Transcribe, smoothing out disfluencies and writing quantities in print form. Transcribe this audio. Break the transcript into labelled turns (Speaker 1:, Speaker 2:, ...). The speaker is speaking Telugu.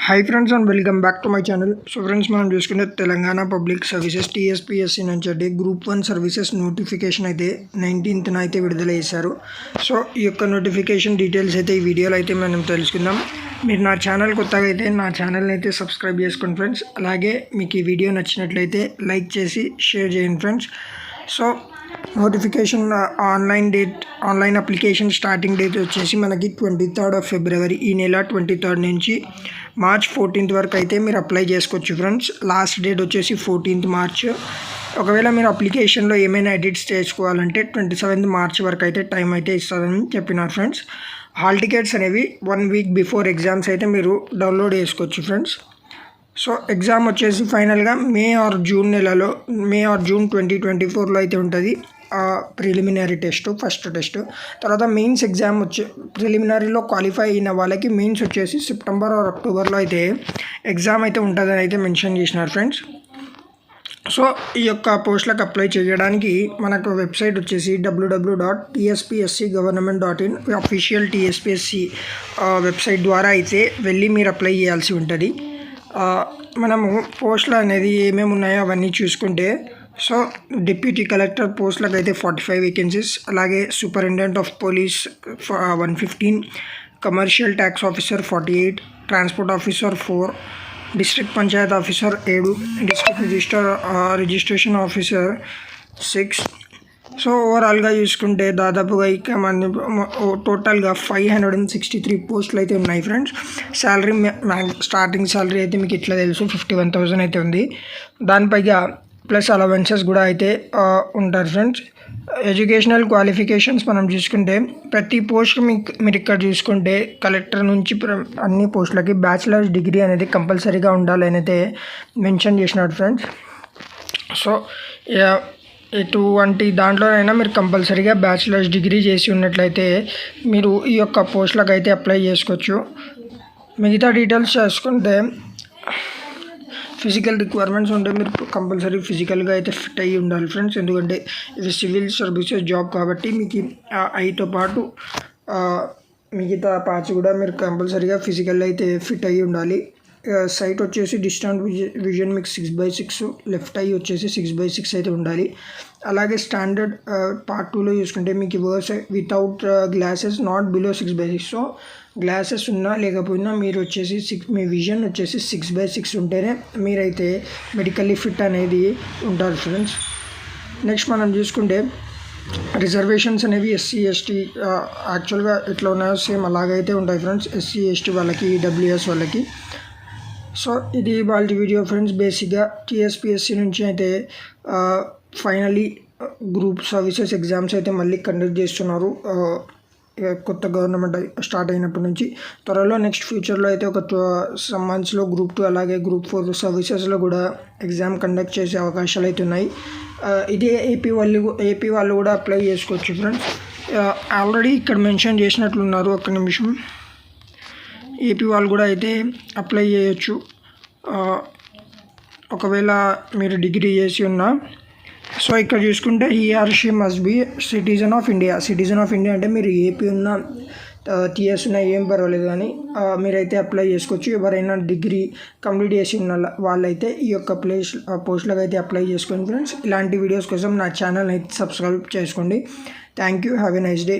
Speaker 1: Hi friends and welcome back to my channel. So friends, మనం చూసుకునే తెలంగాణ పబ్లిక్ సర్వీసెస్ టీఎస్పీఎస్సీ నుంచి అంటే గ్రూప్ 1 సర్వీసెస్ నోటిఫికేషన్ అయితే 19th అయితే విడుదల చేశారు. సో ఈ యొక్క నోటిఫికేషన్ డీటెయిల్స్ అయితే ఈ వీడియోలో అయితే మనం తెలుసుకుందాం. మీరు నా ఛానల్ కొత్తగా అయితే నా ఛానల్ని అయితే సబ్స్క్రైబ్ చేసుకోండి ఫ్రెండ్స్. అలాగే మీకు ఈ వీడియో నచ్చినట్లయితే లైక్ చేసి షేర్ చేయండి friends. So notification online application starting date వచ్చేసి మనకి 23rd of February, ఈ నెల 23rd నుంచి March 14th వరకు అయితే మీరు అప్లై చేసుకోవచ్చు ఫ్రెండ్స్. లాస్ట్ డేట్ వచ్చేసి 14th March. ఒకవేళ మీరు అప్లికేషన్లో ఏమైనా ఎడిట్స్ చేసుకోవాలంటే 27th March వరకు అయితే టైం అయితే ఇస్తుందని చెప్పినారు ఫ్రెండ్స్. హాల్ టికెట్స్ అనేవి 1 week బిఫోర్ ఎగ్జామ్స్ అయితే మీరు డౌన్లోడ్ చేసుకోవచ్చు ఫ్రెండ్స్. సో ఎగ్జామ్ వచ్చేసి ఫైనల్గా మే ఆర్ జూన్ 2024లో అయితే ఉంటుంది. Preliminary test, first test. తర్వాత మెయిన్స్ ఎగ్జామ్ ప్రిలిమినరీలో క్వాలిఫై అయిన వాళ్ళకి మెయిన్స్ వచ్చేసి సెప్టెంబర్ ఆర్ అక్టోబర్లో అయితే ఎగ్జామ్ అయితే ఉంటుందని అయితే మెన్షన్ చేసినారు ఫ్రెండ్స్. సో ఈ యొక్క పోస్టులకు అప్లై చేయడానికి మనకు వెబ్సైట్ వచ్చేసి www.tspscgovernment.in అఫీషియల్ టీఎస్పీఎస్సీ వెబ్సైట్ ద్వారా అయితే వెళ్ళి మీరు అప్లై చేయాల్సి ఉంటుంది. మనము పోస్టులు అనేది ఏమేమి ఉన్నాయో అవన్నీ చూసుకుంటే, సో డిప్యూటీ కలెక్టర్ పోస్టులకు అయితే 45 వేకెన్సీస్, అలాగే superintendent of police 115, commercial tax officer 48, transport officer 4, district Panchayat officer 7, district registration officer 6. So ఓవరాల్గా చూసుకుంటే దాదాపుగా ఇక మంది టోటల్గా 563 పోస్టులు అయితే ఉన్నాయి ఫ్రెండ్స్. శాలరీ స్టార్టింగ్ శాలరీ అయితే మీకు ఇట్లా తెలుసు 51,000 అయితే ఉంది. దానిపైగా ప్లస్ అలవెన్సెస్ కూడా అయితే ఉంటారు ఫ్రెండ్స్. ఎడ్యుకేషనల్ క్వాలిఫికేషన్స్ మనం చూసుకుంటే ప్రతి పోస్ట్ మీరు ఇక్కడ చూసుకుంటే కలెక్టర్ నుంచి అన్ని పోస్టులకి బ్యాచిలర్స్ డిగ్రీ అనేది కంపల్సరీగా ఉండాలని అయితే మెన్షన్ చేసినాడు ఫ్రెండ్స్. సో ఎటువంటి దాంట్లోనైనా మీరు కంపల్సరీగా బ్యాచిలర్స్ డిగ్రీ చేసి ఉన్నట్లయితే మీరు ఈ యొక్క పోస్టులకు అయితే అప్లై చేసుకోవచ్చు. మిగతా డీటెయిల్స్ చేసుకుంటే ఫిజికల్ రిక్వైర్మెంట్స్ ఉంటే మీరు కంపల్సరీ ఫిజికల్గా అయితే ఫిట్ అయ్యి ఉండాలి ఫ్రెండ్స్. ఎందుకంటే ఇది సివిల్ సర్వీసెస్ జాబ్ కాబట్టి మీకు ఐతో పాటు మిగతా పార్ట్స్ కూడా మీరు కంపల్సరీగా ఫిజికల్ అయితే ఫిట్ అయ్యి ఉండాలి. సైట్ వచ్చేసి డిస్టెంట్ విజన్ మీకు 6/6, లెఫ్ట్ ఐ వచ్చేసి 6/6 అయితే ఉండాలి. అలాగే స్టాండర్డ్ పార్ట్ 2లో చూసుకుంటే మీకు worse without glasses not below 6/6. So glasses ఉన్నా లేకపోయినా మీరు వచ్చేసి మీ విజన్ వచ్చేసి 6/6 ఉంటేనే మీరైతే మెడికల్లీ ఫిట్ అనేది ఉంటారు ఫ్రెండ్స్. నెక్స్ట్ మనం చూసుకుంటే రిజర్వేషన్స్ అనేవి SC ST యాక్చువల్గా ఎట్లా ఉన్నాయో సేమ్ అలాగైతే ఉంటాయి ఫ్రెండ్స్. SC ST వాళ్ళకి, EWS వాళ్ళకి. సో ఇది వాళ్ళ వీడియో ఫ్రెండ్స్. బేసిక్గా టీఎస్పీఎస్సీ నుంచి అయితే ఫైనలీ గ్రూప్ సర్వీసెస్ ఎగ్జామ్స్ అయితే మళ్ళీ కండక్ట్ చేస్తున్నారు. కొత్త గవర్నమెంట్ స్టార్ట్ అయినప్పటి నుంచి త్వరలో నెక్స్ట్ ఫ్యూచర్లో అయితే ఒక some monthsలో గ్రూప్ 2 అలాగే గ్రూప్ 4 సర్వీసెస్లో కూడా ఎగ్జామ్ కండక్ట్ చేసే అవకాశాలు అయితే ఉన్నాయి. ఇదే ఏపీ వాళ్ళు కూడా అప్లై చేసుకోవచ్చు ఫ్రెండ్స్. ఆల్రెడీ ఇక్కడ మెన్షన్ చేసినట్లున్నారు, ఒక్క నిమిషం. ఏపీ వాళ్ళు కూడా అయితే అప్లై చేయొచ్చు ఒకవేళ మీరు డిగ్రీ చేసి ఉన్నా. సో ఇక్కడ చూసుకుంటే he or she must be citizen of India అంటే మీరు ఏపీ ఉన్న TS ఉన్న ఏం పర్వాలేదు కానీ మీరైతే అప్లై చేసుకోవచ్చు. ఎవరైనా డిగ్రీ కంప్లీట్ చేసి ఉన్న వాళ్ళైతే ఈ యొక్క పోస్టులకు అయితే అప్లై చేసుకోండి ఫ్రెండ్స్. ఇలాంటి వీడియోస్ కోసం నా ఛానల్ అయితే సబ్స్క్రైబ్ చేసుకోండి. Thank you. Have a nice day.